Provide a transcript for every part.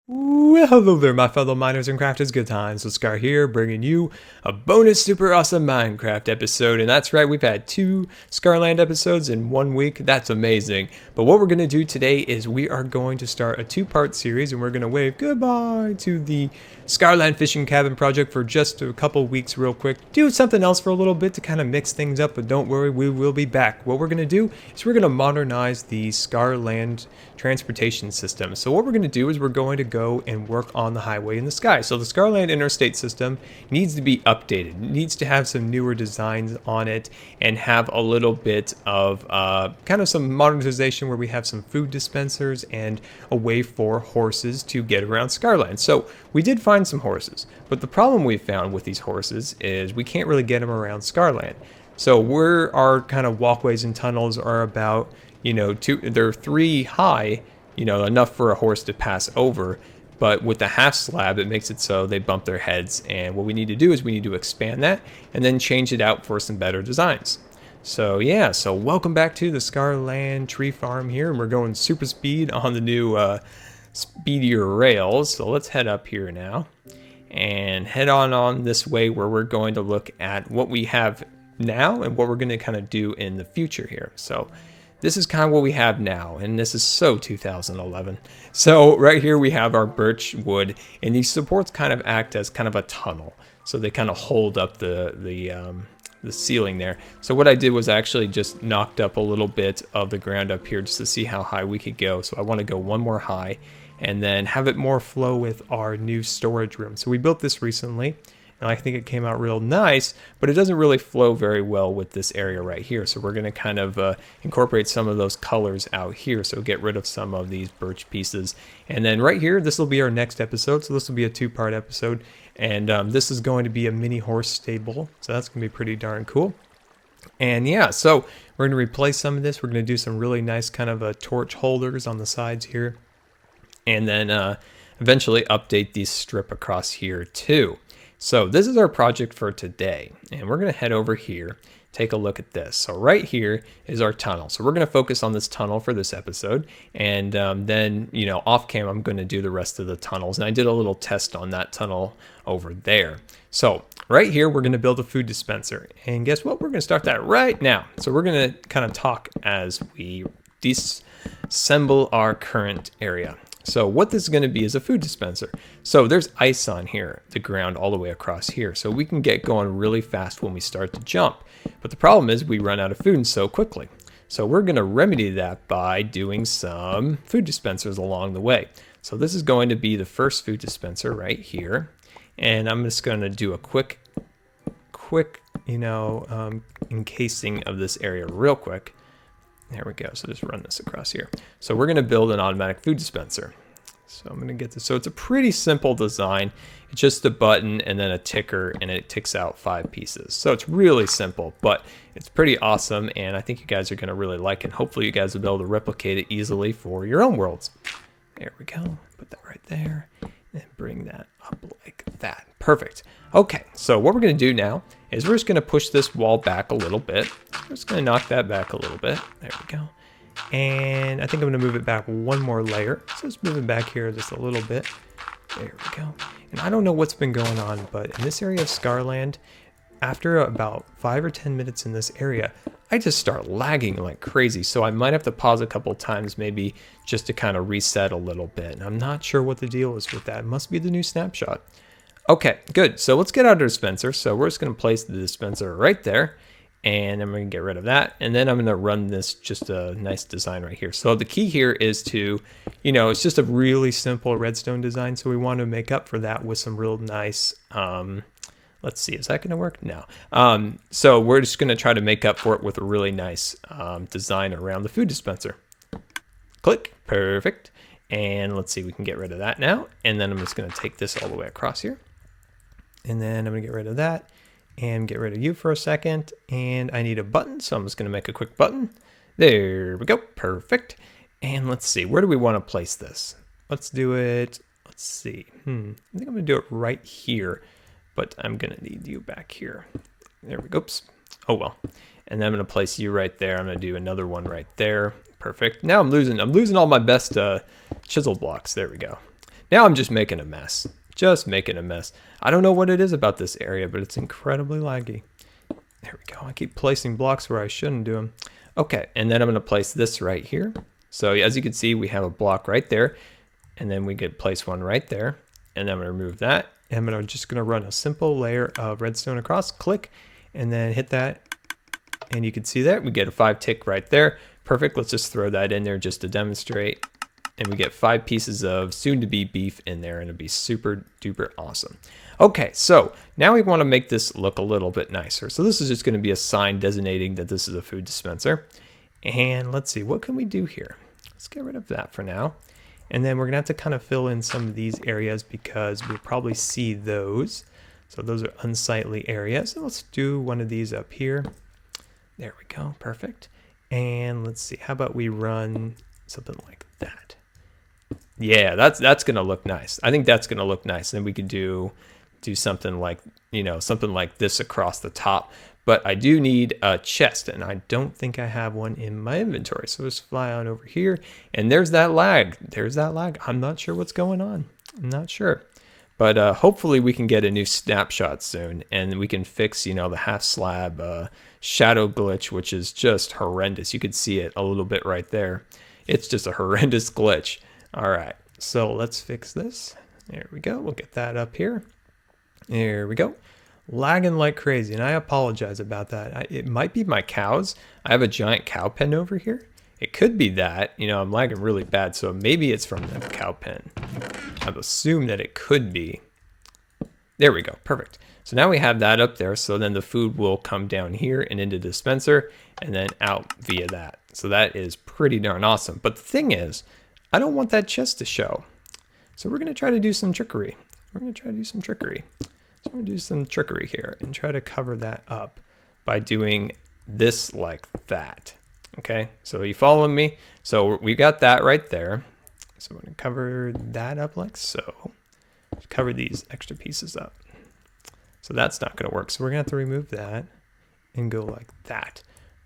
Well, hello there, my fellow miners and crafters. Good times with Scar here, bringing you a bonus super awesome Minecraft episode. And that's right, we've had 2 Scarland episodes in 1 week. That's amazing. But what we're going to do today is we are going to start a 2-part series, and we're going to wave goodbye to the Scarland Fishing Cabin project for just a couple weeks real quick. Do something else for a little bit to kind of mix things up, but don't worry, we will be back. What we're going to do is we're going to modernize the Scarland transportation system. So what we're going to do is we're going to go and work on the highway in the sky. So the Scarland interstate system needs to be updated. It needs to have some newer designs on it and have a little bit of kind of some modernization where we have some food dispensers and a way for horses to get around Scarland. So we did find some horses, but the problem we found with these horses is we can't really get them around Scarland. So our kind of walkways and tunnels are about, they're 3 high, enough for a horse to pass over. But with the half slab, it makes it so they bump their heads. And what we need to do is we need to expand that and then change it out for some better designs. So yeah, so welcome back to the Scarland tree farm here. And we're going super speed on the new speedier rails. So let's head up here now and head on this way where we're going to look at what we have now and what we're going to kind of do in the future here. So this is kind of what we have now, and this is so 2011. So right here we have our birch wood, and these supports kind of act as kind of a tunnel. So they kind of hold up the ceiling there. So what I did was I actually just knocked up a little bit of the ground up here just to see how high we could go. So I want to go one more high and then have it more flow with our new storage room. So we built this recently, and I think it came out real nice, but it doesn't really flow very well with this area right here. So we're going to kind of incorporate some of those colors out here. So get rid of some of these birch pieces. And then right here, this will be our next episode. So this will be a 2-part episode. And this is going to be a mini horse stable. So that's going to be pretty darn cool. And yeah, so we're going to replace some of this. We're going to do some really nice kind of torch holders on the sides here. And then eventually update the strip across here too. So this is our project for today, and we're going to head over here, take a look at this. So right here is our tunnel. So we're going to focus on this tunnel for this episode, and then, off cam, I'm going to do the rest of the tunnels. And I did a little test on that tunnel over there. So right here, we're going to build a food dispenser. And guess what? We're going to start that right now. So we're going to kind of talk as we disassemble our current area. So what this is going to be is a food dispenser. So there's ice on here, the ground all the way across here. So we can get going really fast when we start to jump. But the problem is we run out of food so quickly. So we're going to remedy that by doing some food dispensers along the way. So this is going to be the first food dispenser right here. And I'm just going to do a quick encasing of this area real quick. There we go. So just run this across here. So we're going to build an automatic food dispenser. So I'm going to get this. So it's a pretty simple design. It's just a button and then a ticker, and it ticks out 5 pieces. So it's really simple, but it's pretty awesome. And I think you guys are going to really like it. Hopefully you guys will be able to replicate it easily for your own worlds. There we go. Put that right there and bring that up like that. Perfect. Okay. So what we're going to do now is we're just going to push this wall back a little bit. We're just going to knock that back a little bit. There we go. And I think I'm going to move it back one more layer. So let's move it back here just a little bit. There we go. And I don't know what's been going on, but in this area of Scarland, after about 5 or 10 minutes in this area, I just start lagging like crazy. So I might have to pause a couple of times maybe just to kind of reset a little bit. And I'm not sure what the deal is with that. It must be the new snapshot. Okay, good. So let's get out our dispenser. So we're just going to place the dispenser right there. And I'm going to get rid of that. And then I'm going to run this just a nice design right here. So the key here is to, it's just a really simple redstone design. So we want to make up for that with some real nice, let's see, is that going to work? No. So we're just going to try to make up for it with a really nice design around the food dispenser. Click. Perfect. And let's see, we can get rid of that now. And then I'm just going to take this all the way across here. And then I'm going to get rid of that and get rid of you for a second. And I need a button, so I'm just going to make a quick button. There we go. Perfect. And let's see, where do we want to place this? Let's do it. Let's see. I think I'm going to do it right here, but I'm going to need you back here. There we go. Oops. Oh, well. And then I'm going to place you right there. I'm going to do another one right there. Perfect. Now I'm losing all my best chisel blocks. There we go. Now I'm just making a mess. Just making a mess. I don't know what it is about this area, but it's incredibly laggy. There we go. I keep placing blocks where I shouldn't do them. Okay, and then I'm going to place this right here. So as you can see, we have a block right there, and then we could place one right there, and then I'm going to remove that. And I'm just going to run a simple layer of redstone across, click, and then hit that. And you can see that we get a 5 tick right there. Perfect. Let's just throw that in there just to demonstrate. And we get 5 pieces of soon-to-be beef in there, and it'll be super duper awesome. Okay, so now we want to make this look a little bit nicer. So this is just going to be a sign designating that this is a food dispenser. And let's see, what can we do here? Let's get rid of that for now. And then we're going to have to kind of fill in some of these areas because we'll probably see those. So those are unsightly areas. So let's do one of these up here. There we go, perfect. And let's see, how about we run something like that? Yeah, that's gonna look nice. I think that's gonna look nice. And we could do something like, you know, something like this across the top. But I do need a chest, and I don't think I have one in my inventory. So let's fly on over here, and there's that lag. There's that lag. I'm not sure what's going on. I'm not sure. But hopefully we can get a new snapshot soon, and we can fix, you know, the half slab shadow glitch, which is just horrendous. You could see it a little bit right there. It's just a horrendous glitch. All right, so let's fix this. There we go. We'll get that up here. There we go. Lagging like crazy, and I apologize about that. It might be my cows. I have a giant cow pen over here. It could be that. You know, I'm lagging really bad, so maybe it's from the cow pen. I've assumed that it could be. There we go. Perfect. So now we have that up there, so then the food will come down here and into the dispenser and then out via that. So that is pretty darn awesome. But the thing is, I don't want that chest to show. So we're going to try to do some trickery. So we're going to do some trickery here and try to cover that up by doing this like that. Okay, so you following me? So we got that right there. So we're going to cover that up like so. Cover these extra pieces up. So that's not going to work. So we're going to have to remove that and go like that.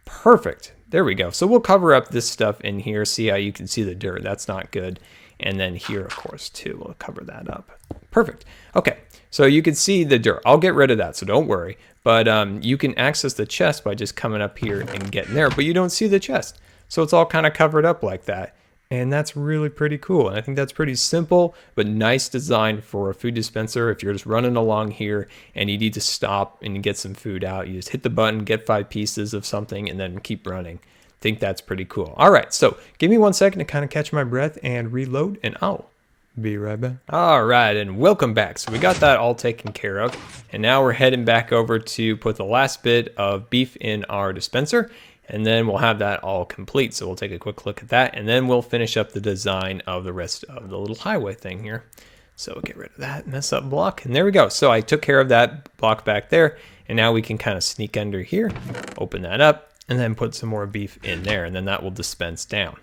Perfect. There we go. So we'll cover up this stuff in here. See how you can see the dirt. That's not good. And then here, of course, too, we'll cover that up. Perfect. Okay, so you can see the dirt. I'll get rid of that, so don't worry. But you can access the chest by just coming up here and getting there, but you don't see the chest. So it's all kind of covered up like that. And that's really pretty cool. And I think that's pretty simple, but nice design for a food dispenser. If you're just running along here and you need to stop and get some food out, you just hit the button, get 5 pieces of something, and then keep running. I think that's pretty cool. All right, so give me 1 second to kind of catch my breath and reload, and I'll be right back. All right, and welcome back. So we got that all taken care of, and now we're heading back over to put the last bit of beef in our dispenser, and then we'll have that all complete. So we'll take a quick look at that, and then we'll finish up the design of the rest of the little highway thing here. So we'll get rid of that mess up block, and there we go. So I took care of that block back there, and now we can kind of sneak under here, open that up, and then put some more beef in there, and then that will dispense down.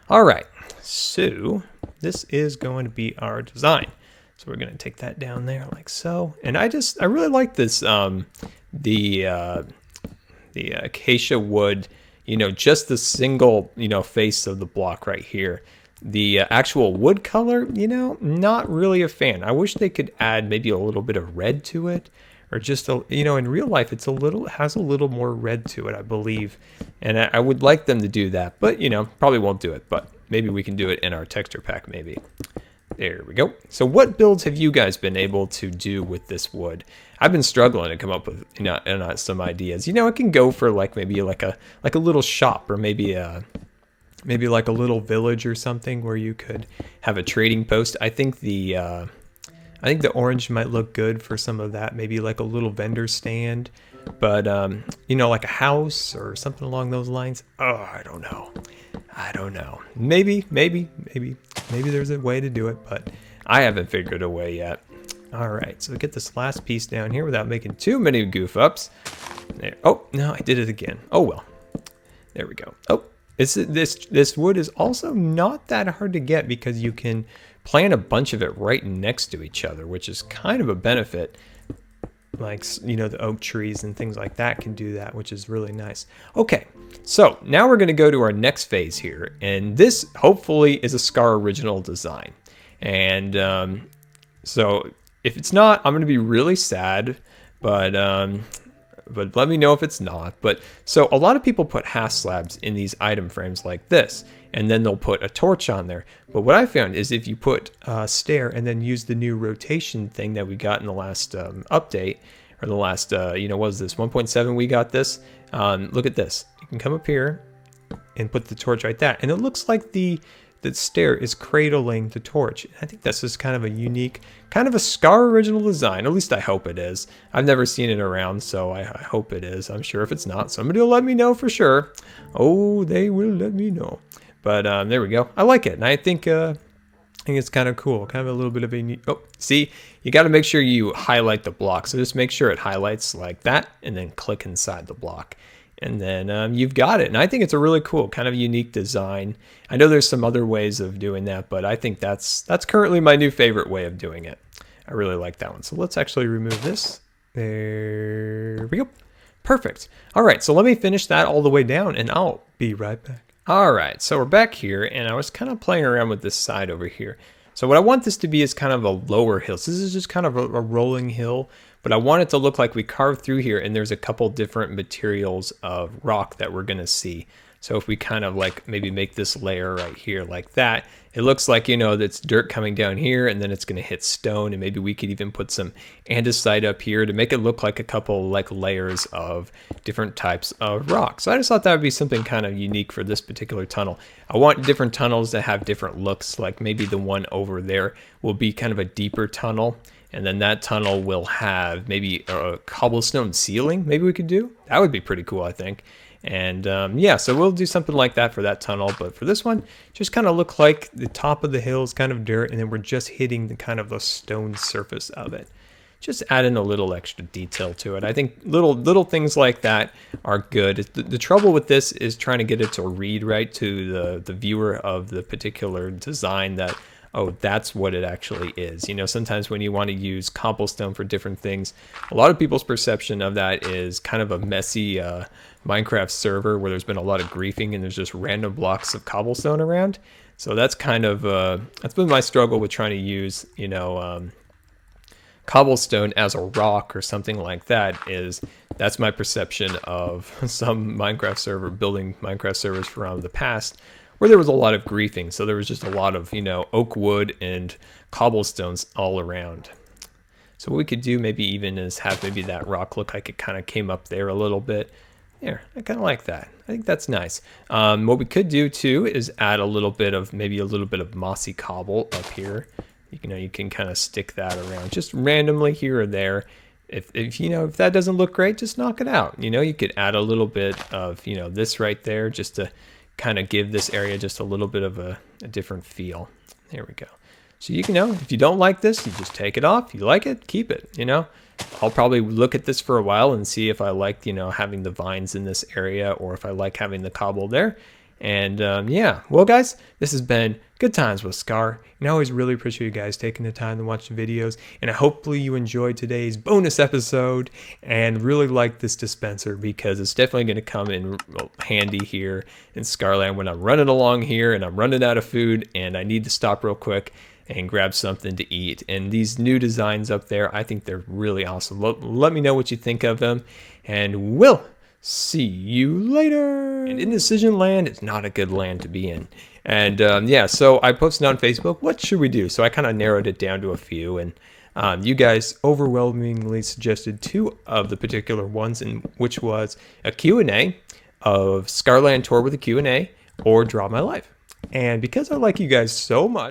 All right, so this is going to be our design. So we're going to take that down there like so. And I really like this, the acacia wood, you know, just the single, you know, face of the block right here. The actual wood color, you know, not really a fan. I wish they could add maybe a little bit of red to it, or just a, you know, in real life, it has a little more red to it, I believe. And I would like them to do that, but you know, probably won't do it, but maybe we can do it in our texture pack, maybe. There we go. So what builds have you guys been able to do with this wood? I've been struggling to come up with, you know, some ideas. You know, it can go for like maybe like a little shop, or maybe like a little village or something where you could have a trading post. I think the orange might look good for some of that. Maybe like a little vendor stand, but you know, like a house or something along those lines. Oh, I don't know. Maybe there's a way to do it, but I haven't figured a way yet. All right, so get this last piece down here without making too many goof ups. There. Oh, no, I did it again. Oh, well. There we go. Oh, this wood is also not that hard to get because you can plant a bunch of it right next to each other, which is kind of a benefit. Like, you know, the oak trees and things like that can do that, which is really nice. Okay, so now we're going to go to our next phase here, and this hopefully is a Scar original design. And so if it's not, I'm going to be really sad, but let me know if it's not. But so a lot of people put half slabs in these item frames like this, and then they'll put a torch on there. But what I found is if you put a stair and then use the new rotation thing that we got in the last update, or the last, what was this, 1.7 we got this. Look at this. You can come up here and put the torch right there. And it looks like the stair is cradling the torch. I think this is kind of a unique, kind of a Scar original design. At least I hope it is. I've never seen it around, so I hope it is. I'm sure if it's not, somebody will let me know for sure. Oh, they will let me know. But there we go. I like it, and I think it's kind of cool. Kind of a little bit of a... Oh, see? You got to make sure you highlight the block. So just make sure it highlights like that, and then click inside the block. And then you've got it. And I think it's a really cool, kind of unique design. I know there's some other ways of doing that, but I think that's currently my new favorite way of doing it. I really like that one. So let's actually remove this. There we go. Perfect. All right, so let me finish that all the way down, and I'll be right back. All right, so we're back here, and I was kind of playing around with this side over here. So what I want this to be is kind of a lower hill. So this is just kind of a rolling hill, but I want it to look like we carved through here, and there's a couple different materials of rock that we're gonna see. So if we kind of like maybe make this layer right here like that, it looks like, that's dirt coming down here, and then it's gonna hit stone, and maybe we could even put some andesite up here to make it look like a couple like layers of different types of rock. So I just thought that would be something kind of unique for this particular tunnel. I want different tunnels that have different looks, like maybe the one over there will be kind of a deeper tunnel, and then that tunnel will have maybe a cobblestone ceiling. Maybe we could do that. Would be pretty cool, I think. And yeah, so we'll do something like that for that tunnel. But for this one, just kind of look like the top of the hill is kind of dirt, and then we're just hitting the kind of the stone surface of it. Just add in a little extra detail to it. I think little things like that are good. The trouble with this is trying to get it to read right to the viewer of the particular design that, oh, that's what it actually is. Sometimes when you want to use cobblestone for different things, a lot of people's perception of that is kind of a messy Minecraft server where there's been a lot of griefing and there's just random blocks of cobblestone around. So that's kind of, that's been my struggle with trying to use, cobblestone as a rock or something like that. That's my perception of some Minecraft server, building Minecraft servers from the past, where there was a lot of griefing. So there was just a lot of, oak wood and cobblestones all around. So what we could do maybe even is have maybe that rock look like it kind of came up there a little bit. There, I kind of like that. I think that's nice. What we could do too is add maybe a little bit of mossy cobble up here. You can kind of stick that around just randomly here or there. If that doesn't look great, just knock it out. You could add a little bit of, this right there just to kind of give this area just a little bit of a different feel. There we go. So if you don't like this, you just take it off. If you like it, keep it, I'll probably look at this for a while and see if I like, having the vines in this area, or if I like having the cobble there. And yeah, well guys, this has been Good Times with Scar, and I always really appreciate you guys taking the time to watch the videos, and hopefully you enjoyed today's bonus episode and really like this dispenser, because it's definitely going to come in handy here in Scarland when I'm running along here and I'm running out of food and I need to stop real quick and grab something to eat. And these new designs up there, I think they're really awesome. Let me know what you think of them, and we'll see you later. And Indecision Land is not a good land to be in. And yeah, so I posted on Facebook, what should we do? So I kind of narrowed it down to a few, and you guys overwhelmingly suggested two of the particular ones, which was a Q&A of Scarland Tour with a Q&A, or Draw My Life. And because I like you guys so much,